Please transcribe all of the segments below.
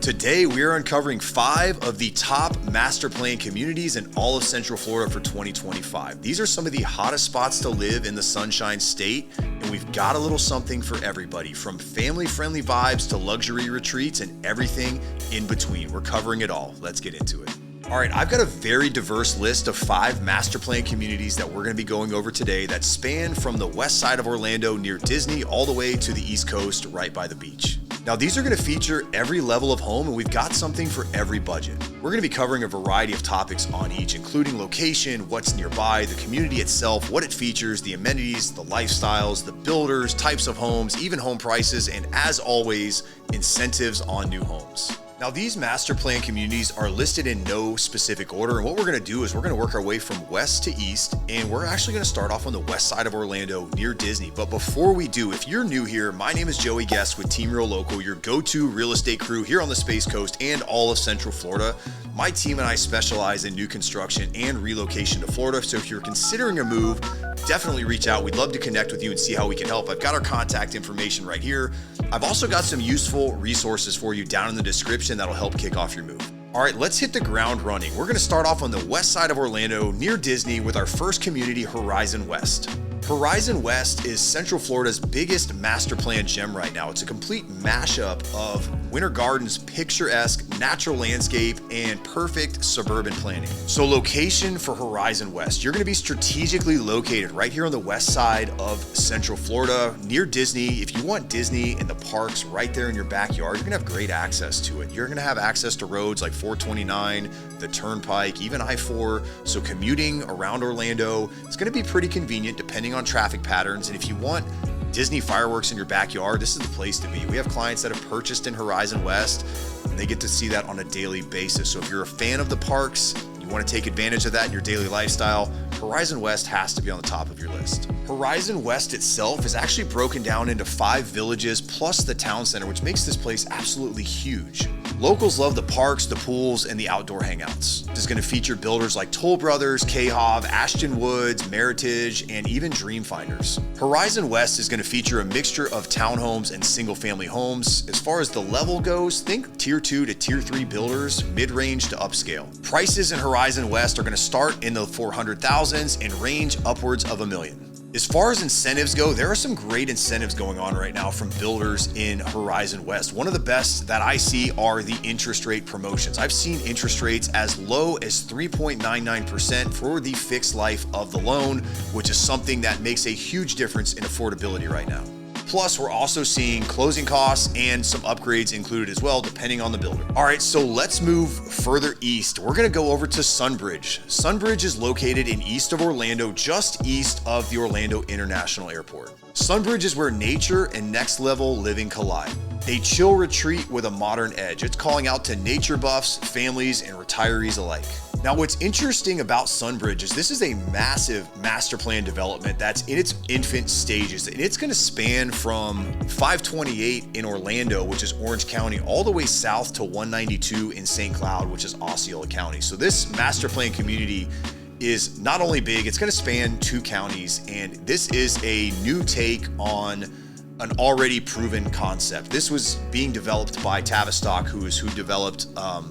Today, we are uncovering 5 of the top master plan communities in all of Central Florida for 2025. These are some of the hottest spots to live in the Sunshine State, and we've got a little something for everybody, from family-friendly vibes to luxury retreats and everything in between. We're covering it all. Let's get into it. All right, I've got a very diverse list of 5 master plan communities that we're going to be going over today that span from the west side of Orlando near Disney all the way to the East Coast right by the beach. Now, these are going to feature every level of home, and we've got something for every budget. We're going to be covering a variety of topics on each, including location, what's nearby, the community itself, what it features, the amenities, the lifestyles, the builders, types of homes, even home prices, and as always, incentives on new homes. Now, these master plan communities are listed in no specific order, and what we're going to do is we're going to work our way from west to east, and we're actually going to start off on the west side of Orlando near Disney. But before we do, if you're new here, my name is Joey Guest with Team Real Local, your go-to real estate crew here on the Space Coast and all of Central Florida. My team and I specialize in new construction and relocation to Florida, so if you're considering a move, definitely reach out. We'd love to connect with you and see how we can help. I've got our contact information right here. I've also got some useful resources for you down in the description that'll help kick off your move. All right, let's hit the ground running. We're going to start off on the west side of Orlando near Disney with our first community, Horizon West. Horizon West is Central Florida's biggest master plan gem right now. It's a complete mashup of Winter Garden's picturesque natural landscape and perfect suburban planning. So location for Horizon West, you're going to be strategically located right here on the west side of Central Florida near Disney. If you want Disney and the parks right there in your backyard, you're going to have great access to it. You're going to have access to roads like 429, the Turnpike, even I-4. So commuting around Orlando, it's going to be pretty convenient depending on traffic patterns. And if you want Disney fireworks in your backyard, this is the place to be. We have clients that have purchased in Horizon West, and they get to see that on a daily basis. So if you're a fan of the parks, you want to take advantage of that in your daily lifestyle, Horizon West has to be on the top of your list. Horizon West itself is actually broken down into 5 villages plus the town center, which makes this place absolutely huge. Locals love the parks, the pools, and the outdoor hangouts. This is going to feature builders like Toll Brothers, K-Hov, Ashton Woods, Meritage, and even Dreamfinders. Horizon West is going to feature a mixture of townhomes and single-family homes. As far as the level goes, think Tier 2 to Tier 3 builders, mid-range to upscale. Prices in Horizon West are going to start in the 400,000s and range upwards of $1 million. As far as incentives go, there are some great incentives going on right now from builders in Horizon West. One of the best that I see are the interest rate promotions. I've seen interest rates as low as 3.99% for the fixed life of the loan, which is something that makes a huge difference in affordability right now. Plus, we're also seeing closing costs and some upgrades included as well, depending on the builder. All right, so let's move further east. We're gonna go over to Sunbridge. Sunbridge is located in east of Orlando, just east of the Orlando International Airport. Sunbridge is where nature and next level living collide. A chill retreat with a modern edge. It's calling out to nature buffs, families, and retirees alike. Now, what's interesting about Sunbridge is this is a massive master plan development that's in its infant stages, and it's going to span from 528 in Orlando, which is Orange County, all the way south to 192 in St. Cloud, which is Osceola County. So this master plan community is not only big, it's going to span 2 counties, and this is a new take on an already proven concept. This was being developed by Tavistock, who developed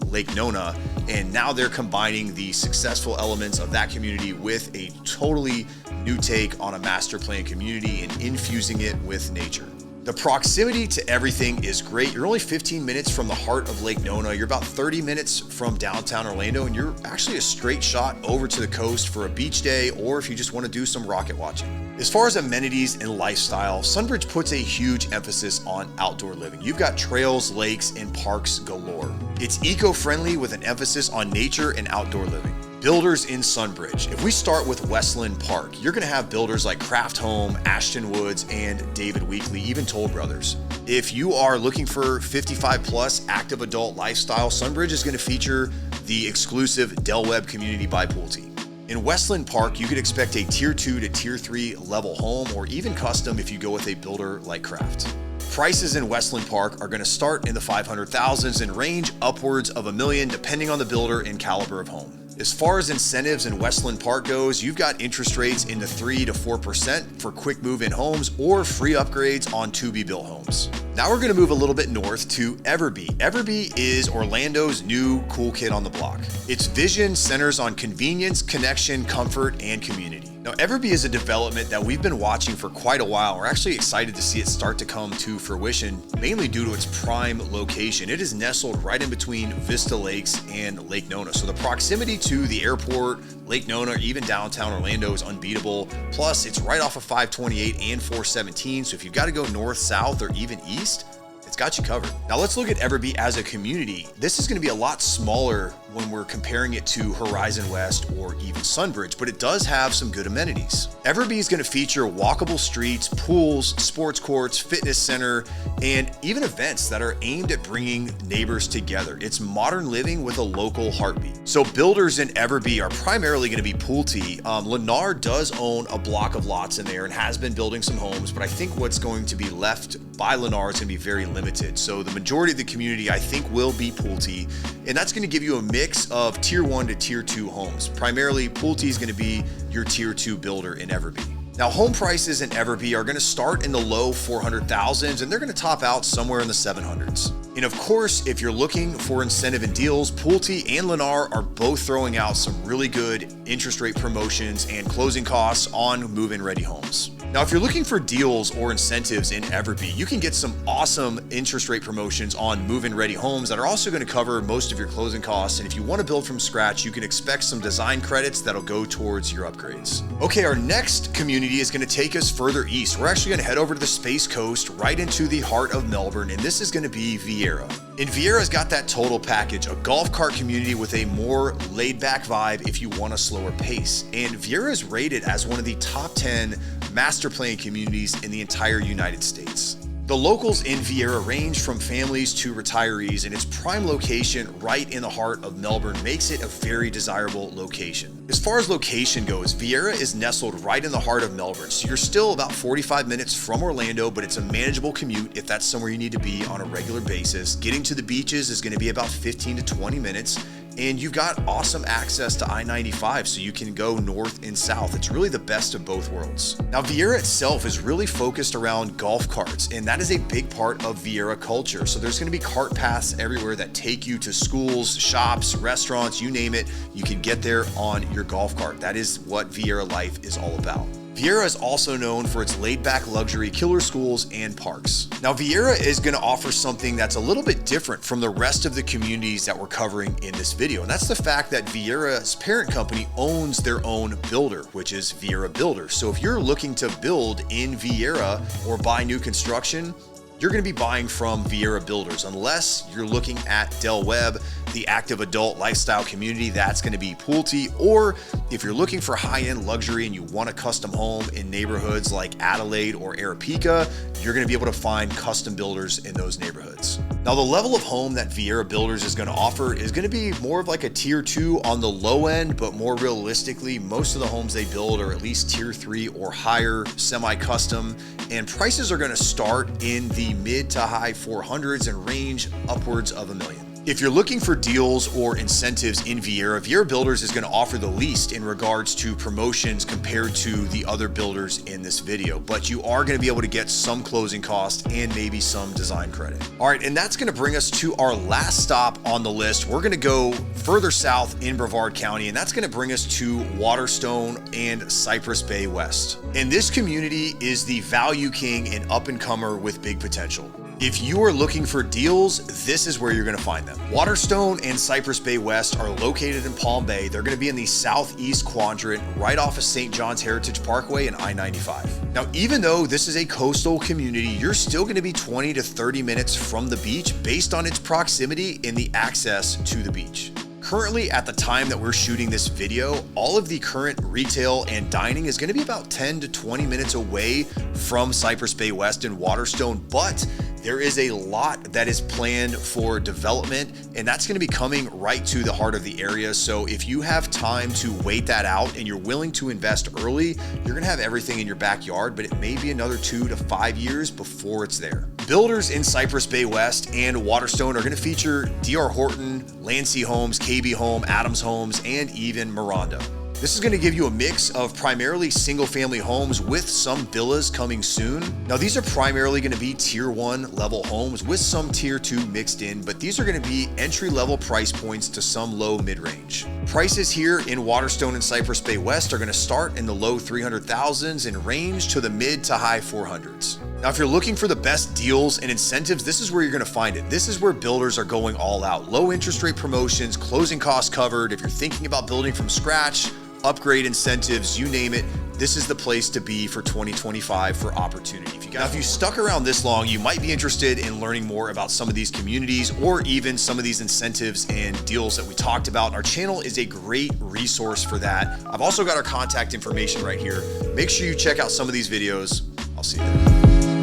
Lake Nona, and now they're combining the successful elements of that community with a totally new take on a master plan community and infusing it with nature. The proximity to everything is great. You're only 15 minutes from the heart of Lake Nona. You're about 30 minutes from downtown Orlando, and you're actually a straight shot over to the coast for a beach day, or if you just want to do some rocket watching. As far as amenities and lifestyle, Sunbridge puts a huge emphasis on outdoor living. You've got trails, lakes, and parks galore. It's eco-friendly with an emphasis on nature and outdoor living. Builders in Sunbridge. If we start with Westland Park, you're going to have builders like Craft Home, Ashton Woods, and David Weekley, even Toll Brothers. If you are looking for 55 plus active adult lifestyle, Sunbridge is going to feature the exclusive Del Webb community by Pulte. In Westland Park, you could expect a Tier 2 to Tier 3 level home, or even custom if you go with a builder like Craft. Prices in Westland Park are going to start in the 500,000s and range upwards of $1 million depending on the builder and caliber of home. As far as incentives in Westland Park goes, you've got interest rates in the 3 to 4% for quick move-in homes or free upgrades on to-be-built homes. Now we're going to move a little bit north to EverBe. EverBe is Orlando's new cool kid on the block. Its vision centers on convenience, connection, comfort, and community. Now, EverBe is a development that we've been watching for quite a while. We're actually excited to see it start to come to fruition, mainly due to its prime location. It is nestled right in between Vista Lakes and Lake Nona. So the proximity to the airport, Lake Nona, or even downtown Orlando is unbeatable. Plus, it's right off of 528 and 417. So if you've got to go north, south, or even east, it's got you covered. Now let's look at EverBe as a community. This is going to be a lot smaller when we're comparing it to Horizon West or even Sunbridge, but it does have some good amenities. EverBe is going to feature walkable streets, pools, sports courts, fitness center, and even events that are aimed at bringing neighbors together. It's modern living with a local heartbeat. So builders in EverBe are primarily going to be Pulte. Lennar does own a block of lots in there and has been building some homes, but I think what's going to be left by Lennar is going to be very limited. So the majority of the community, I think, will be Pulte, and that's going to give you a mix of tier 1 to tier 2 homes. Primarily, Pulte is going to be your tier 2 builder in EverBe. Now, home prices in EverBe are going to start in the low 400,000s, and they're going to top out somewhere in the 700s. And of course, if you're looking for incentive and deals, Pulte and Lennar are both throwing out some really good interest rate promotions and closing costs on move-in ready homes. Now, if you're looking for deals or incentives in EverBe, you can get some awesome interest rate promotions on move-in ready homes that are also going to cover most of your closing costs. And if you want to build from scratch, you can expect some design credits that'll go towards your upgrades. Okay, our next community is going to take us further east. We're actually going to head over to the Space Coast, right into the heart of Melbourne, and this is going to be Viera. And Viera's got that total package, a golf cart community with a more laid-back vibe if you want a slower pace. And Viera is rated as one of the top 10 master plan communities in the entire United States. The locals in Viera range from families to retirees, and its prime location right in the heart of Melbourne makes it a very desirable location. As far as location goes, Viera is nestled right in the heart of Melbourne, so you're still about 45 minutes from Orlando, but it's a manageable commute if that's somewhere you need to be on a regular basis. Getting to the beaches is going to be about 15 to 20 minutes. And you've got awesome access to I-95, so you can go north and south. It's really the best of both worlds. Now, Viera itself is really focused around golf carts, and that is a big part of Viera culture. So there's going to be cart paths everywhere that take you to schools, shops, restaurants, you name it. You can get there on your golf cart. That is what Viera life is all about. Viera is also known for its laid-back luxury killer schools and parks. Now, Viera is going to offer something that's a little bit different from the rest of the communities that we're covering in this video, and that's the fact that Viera's parent company owns their own builder, which is Viera Builder. So if you're looking to build in Viera or buy new construction, you're going to be buying from Viera Builders, unless you're looking at Del Webb, the active adult lifestyle community. That's going to be Pulte. Or if you're looking for high-end luxury and you want a custom home in neighborhoods like Adelaide or Arapica, you're going to be able to find custom builders in those neighborhoods. Now, the level of home that Viera Builders is going to offer is going to be more of like a tier 2 on the low end, but more realistically, most of the homes they build are at least tier 3 or higher, semi-custom, and prices are going to start in the mid to high 400s and range upwards of $1 million. If you're looking for deals or incentives in Viera, Viera Builders is going to offer the least in regards to promotions compared to the other builders in this video, but you are going to be able to get some closing costs and maybe some design credit. All right, and that's going to bring us to our last stop on the list. We're going to go further south in Brevard County, and that's going to bring us to Waterstone and Cypress Bay West. And this community is the value king and up-and-comer with big potential. If you are looking for deals, this is where you're going to find them. Waterstone and Cypress Bay West are located in Palm Bay. They're going to be in the southeast quadrant, right off of St. John's Heritage Parkway and I-95. Now, even though this is a coastal community, you're still going to be 20 to 30 minutes from the beach based on its proximity and the access to the beach. Currently, at the time that we're shooting this video, all of the current retail and dining is going to be about 10 to 20 minutes away from Cypress Bay West and Waterstone, but There is a lot that is planned for development, and that's gonna be coming right to the heart of the area. So if you have time to wait that out and you're willing to invest early, you're gonna have everything in your backyard, but it may be another 2 to 5 years before it's there. Builders in Cypress Bay West and Waterstone are gonna feature DR Horton, Landsea Homes, KB Home, Adams Homes, and even Miranda. This is gonna give you a mix of primarily single family homes with some villas coming soon. Now these are primarily gonna be tier 1 level homes with some tier 2 mixed in, but these are gonna be entry level price points to some low mid-range. Prices here in Waterstone and Cypress Bay West are gonna start in the low 300,000s and range to the mid to high 400s. Now, if you're looking for the best deals and incentives, this is where you're gonna find it. This is where builders are going all out. Low interest rate promotions, closing costs covered. If you're thinking about building from scratch, upgrade incentives, you name it, this is the place to be for 2025 for opportunity. Now, if you stuck around this long, you might be interested in learning more about some of these communities or even some of these incentives and deals that we talked about. Our channel is a great resource for that. I've also got our contact information right here. Make sure you check out some of these videos. I'll see you there.